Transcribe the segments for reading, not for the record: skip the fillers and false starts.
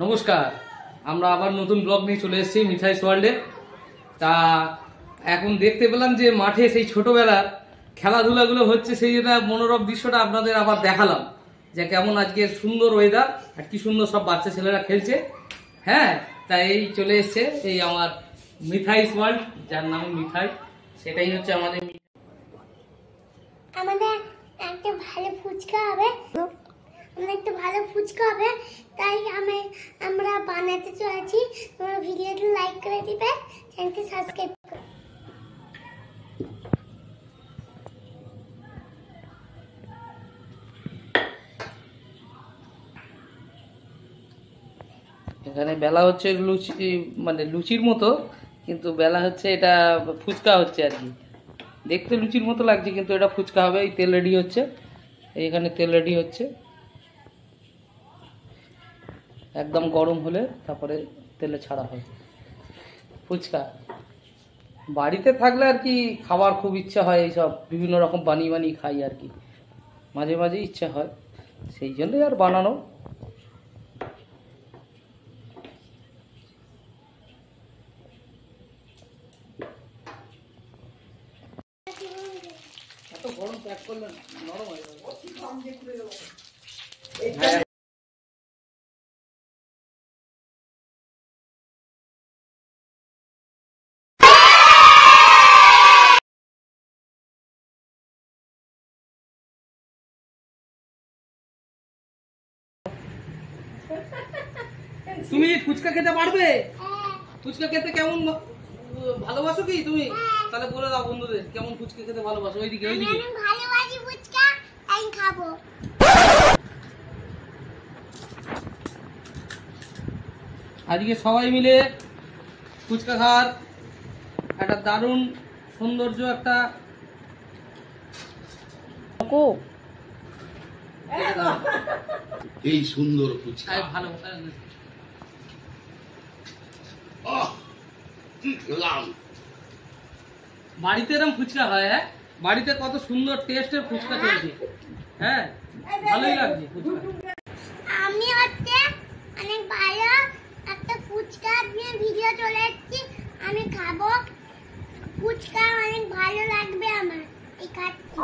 নমস্কার, আমরা আবার নতুন ব্লগ নিয়ে চলে এসেছি মিঠাইস ওয়ার্ল্ডে। তা এখন দেখতে পেলাম যে মাঠে সেই ছোটবেলার খেলাধুলাগুলো হচ্ছে, সেই জন্য মনোরম দৃশ্যটা আপনাদের আবার দেখালাম যে কেমন আজকে সুন্দর ওয়েদার আর কি সুন্দর সব বাচ্চা ছেলেরা খেলছে। হ্যাঁ, তাই এই চলে এসছে এই আমার মিঠাইস ওয়ার্ল্ড, যার নাম মিঠাই, সেটাই হচ্ছে আমাদের একটা ভালো ফুচকা হবে, তাই আমরা বানাতে চলেছি। তোমরা ভিডিওটা লাইক করে দিবে, চ্যানেলকে সাবস্ক্রাইব করো। এখানে বেলা হচ্ছে লুচি, মানে লুচির মতো, কিন্তু বেলা হচ্ছে এটা ফুচকা হচ্ছে আর কি। দেখতে লুচির মতো লাগছে কিন্তু এটা ফুচকা হবে। এই তেল রেডি হচ্ছে, এইখানে তেল রেডি হচ্ছে, একদম গরম হলে তারপরে তেলে ছাড়া হয় ফুচকা। বাড়িতে থাকলে আর কি খাবার খুব ইচ্ছা হয়, এইসব বিভিন্ন রকম বানিয়ে বানিয়ে খাই আর কি, মাঝে মাঝে ইচ্ছা হয়, সেই জন্যই আর বানানো। এত গরম প্যাক করলে নরম হয়ে যাবে। তুমি ফুচকা খেতে পারবে? ফুচকা খেতে কেমন ভালোবাসো কি তুমি? তাহলে বলে দাও বন্ধুদের কেমন ফুচকা খেতে ভালোবাসো। ওইদিকে ওইদিকে আমি ভালোবাসি ফুচকা, তাই খাবো। আজকে সবাই মিলে ফুচকা খাওয়ার একটা দারুণ সৌন্দর্য, একটা এই সুন্দর ফুচকা ভালো বাড়িতে এরকম ফুচকা হয়। হ্যাঁ, বাড়িতে কত সুন্দর টেস্টের ফুচকা চলছে। হ্যাঁ, ভালোই লাগছে ফুচকা। আমি হচ্ছে অনেক ভালো একটা ফুচকা নিয়ে ভিডিও চলে এসেছি, আমি খাবো ফুচকা, অনেক ভালো লাগবে আমার। এই খাচ্ছি।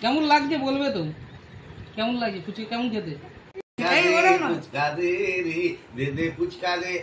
কেমন লাগছে বলবে তো, কেমন লাগছে ফুচকা, কেমন খেতে? ফুচকা দে রে, দে দে ফুচকা দে।